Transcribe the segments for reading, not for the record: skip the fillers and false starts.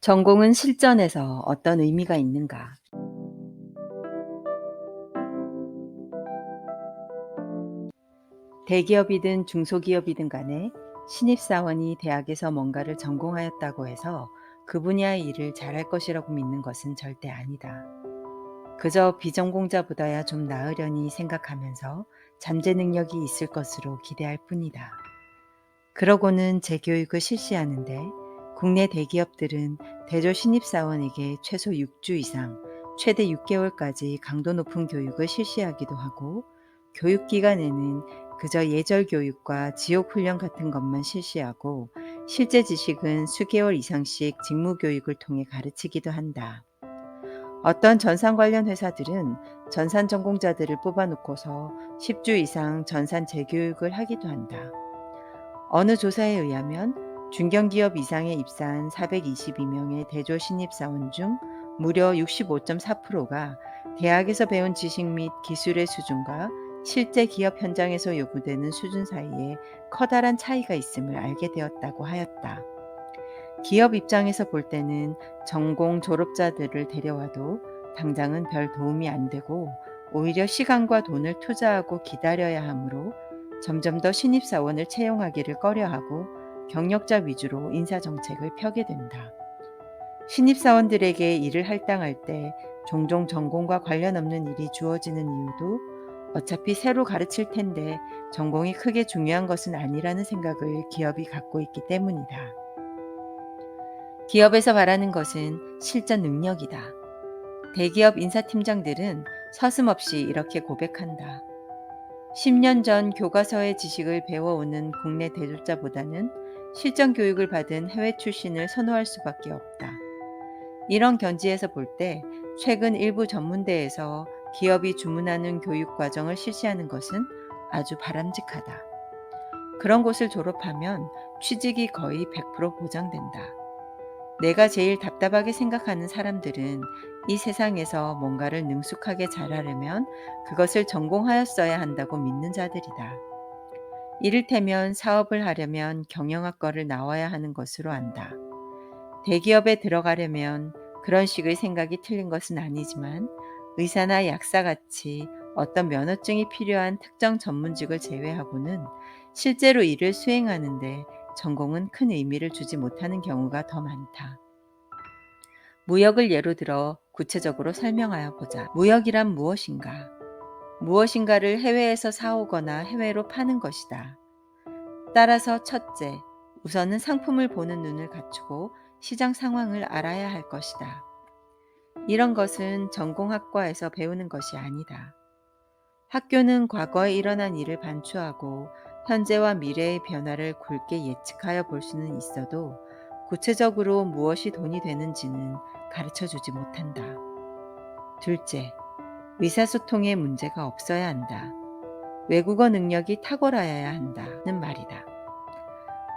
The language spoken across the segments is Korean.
전공은 실전에서 어떤 의미가 있는가? 대기업이든 중소기업이든 간에 신입사원이 대학에서 뭔가를 전공하였다고 해서 그 분야의 일을 잘할 것이라고 믿는 것은 절대 아니다. 그저 비전공자보다야 좀 나으려니 생각하면서 잠재 능력이 있을 것으로 기대할 뿐이다. 그러고는 재교육을 실시하는데 국내 대기업들은 대졸 신입사원에게 최소 6주 이상, 최대 6개월까지 강도 높은 교육을 실시하기도 하고 교육기간에는 그저 예절 교육과 지옥 훈련 같은 것만 실시하고 실제 지식은 수개월 이상씩 직무 교육을 통해 가르치기도 한다. 어떤 전산 관련 회사들은 전산 전공자들을 뽑아놓고서 10주 이상 전산 재교육을 하기도 한다. 어느 조사에 의하면 중견기업 이상에 입사한 422명의 대졸 신입사원 중 무려 65.4%가 대학에서 배운 지식 및 기술의 수준과 실제 기업 현장에서 요구되는 수준 사이에 커다란 차이가 있음을 알게 되었다고 하였다. 기업 입장에서 볼 때는 전공 졸업자들을 데려와도 당장은 별 도움이 안 되고 오히려 시간과 돈을 투자하고 기다려야 하므로 점점 더 신입사원을 채용하기를 꺼려하고 경력자 위주로 인사정책을 펴게 된다. 신입사원들에게 일을 할당할 때 종종 전공과 관련 없는 일이 주어지는 이유도 어차피 새로 가르칠 텐데 전공이 크게 중요한 것은 아니라는 생각을 기업이 갖고 있기 때문이다. 기업에서 바라는 것은 실전 능력이다. 대기업 인사팀장들은 서슴없이 이렇게 고백한다. 10년 전 교과서의 지식을 배워오는 국내 대졸자보다는 실전 교육을 받은 해외 출신을 선호할 수밖에 없다. 이런 견지에서 볼 때 최근 일부 전문대에서 기업이 주문하는 교육 과정을 실시하는 것은 아주 바람직하다. 그런 곳을 졸업하면 취직이 거의 100% 보장된다. 내가 제일 답답하게 생각하는 사람들은 이 세상에서 뭔가를 능숙하게 잘하려면 그것을 전공하였어야 한다고 믿는 자들이다. 이를테면 사업을 하려면 경영학과를 나와야 하는 것으로 안다. 대기업에 들어가려면 그런 식의 생각이 틀린 것은 아니지만 의사나 약사같이 어떤 면허증이 필요한 특정 전문직을 제외하고는 실제로 일을 수행하는데 전공은 큰 의미를 주지 못하는 경우가 더 많다. 무역을 예로 들어 구체적으로 설명하여 보자. 무역이란 무엇인가? 무엇인가를 해외에서 사오거나 해외로 파는 것이다. 따라서 첫째, 우선은 상품을 보는 눈을 갖추고 시장 상황을 알아야 할 것이다. 이런 것은 전공학과에서 배우는 것이 아니다. 학교는 과거에 일어난 일을 반추하고 현재와 미래의 변화를 굵게 예측하여 볼 수는 있어도 구체적으로 무엇이 돈이 되는지는 가르쳐 주지 못한다. 둘째, 의사소통에 문제가 없어야 한다. 외국어 능력이 탁월하여야 한다는 말이다.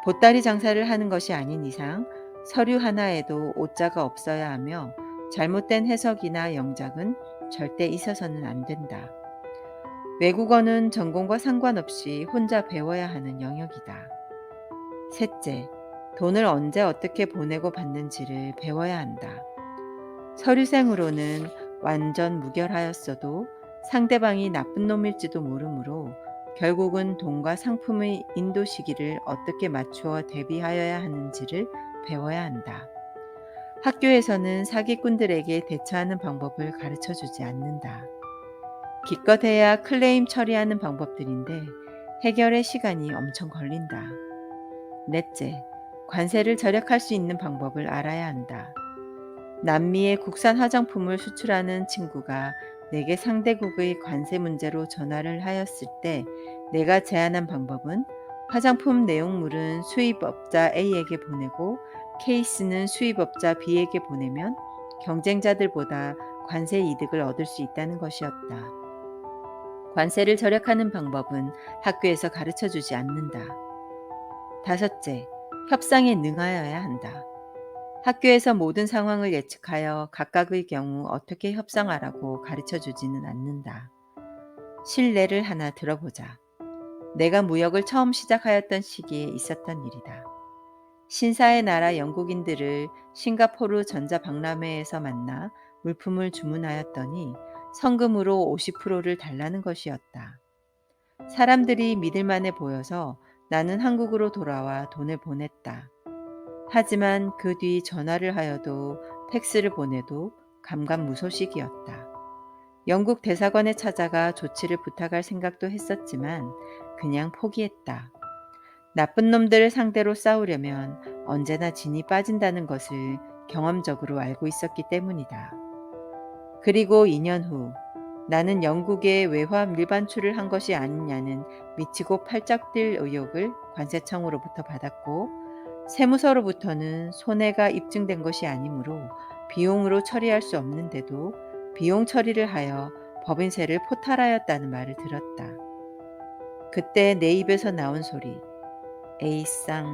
보따리 장사를 하는 것이 아닌 이상 서류 하나에도 오자가 없어야 하며 잘못된 해석이나 영작은 절대 있어서는 안 된다. 외국어는 전공과 상관없이 혼자 배워야 하는 영역이다. 셋째, 돈을 언제 어떻게 보내고 받는지를 배워야 한다. 서류생으로는 완전 무결하였어도 상대방이 나쁜 놈일지도 모르므로 결국은 돈과 상품의 인도 시기를 어떻게 맞추어 대비하여야 하는지를 배워야 한다. 학교에서는 사기꾼들에게 대처하는 방법을 가르쳐 주지 않는다. 기껏해야 클레임 처리하는 방법들인데 해결에 시간이 엄청 걸린다. 넷째, 관세를 절약할 수 있는 방법을 알아야 한다. 남미에 국산 화장품을 수출하는 친구가 내게 상대국의 관세 문제로 전화를 하였을 때 내가 제안한 방법은 화장품 내용물은 수입업자 A에게 보내고 케이스는 수입업자 B에게 보내면 경쟁자들보다 관세 이득을 얻을 수 있다는 것이었다. 관세를 절약하는 방법은 학교에서 가르쳐 주지 않는다. 다섯째, 협상에 능하여야 한다. 학교에서 모든 상황을 예측하여 각각의 경우 어떻게 협상하라고 가르쳐 주지는 않는다. 실례를 하나 들어보자. 내가 무역을 처음 시작하였던 시기에 있었던 일이다. 신사의 나라 영국인들을 싱가포르 전자박람회에서 만나 물품을 주문하였더니 성금으로 50%를 달라는 것이었다. 사람들이 믿을 만해 보여서 나는 한국으로 돌아와 돈을 보냈다. 하지만 그 뒤 전화를 하여도 팩스를 보내도 감감무소식이었다. 영국 대사관에 찾아가 조치를 부탁할 생각도 했었지만 그냥 포기했다. 나쁜 놈들을 상대로 싸우려면 언제나 진이 빠진다는 것을 경험적으로 알고 있었기 때문이다. 그리고 2년 후 나는 영국에 외화 밀반출을 한 것이 아니냐는 미치고 팔짝 뛸 의혹을 관세청으로부터 받았고 세무서로부터는 손해가 입증된 것이 아니므로 비용으로 처리할 수 없는데도 비용 처리를 하여 법인세를 포탈하였다는 말을 들었다. 그때 내 입에서 나온 소리, 에이쌍.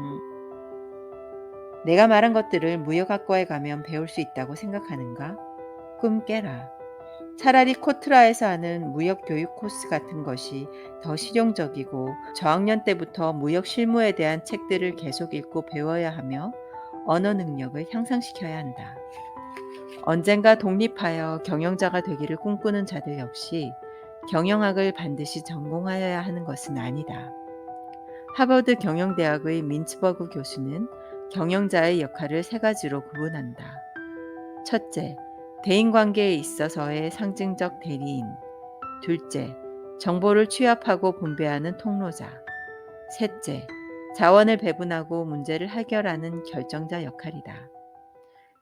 내가 말한 것들을 무역학과에 가면 배울 수 있다고 생각하는가? 꿈 깨라. 차라리 코트라에서 하는 무역 교육 코스 같은 것이 더 실용적이고 저학년 때부터 무역 실무에 대한 책들을 계속 읽고 배워야 하며 언어 능력을 향상시켜야 한다. 언젠가 독립하여 경영자가 되기를 꿈꾸는 자들 역시 경영학을 반드시 전공하여야 하는 것은 아니다. 하버드 경영대학의 민츠버그 교수는 경영자의 역할을 세 가지로 구분한다. 첫째, 대인관계에 있어서의 상징적 대리인. 둘째, 정보를 취합하고 분배하는 통로자. 셋째, 자원을 배분하고 문제를 해결하는 결정자 역할이다.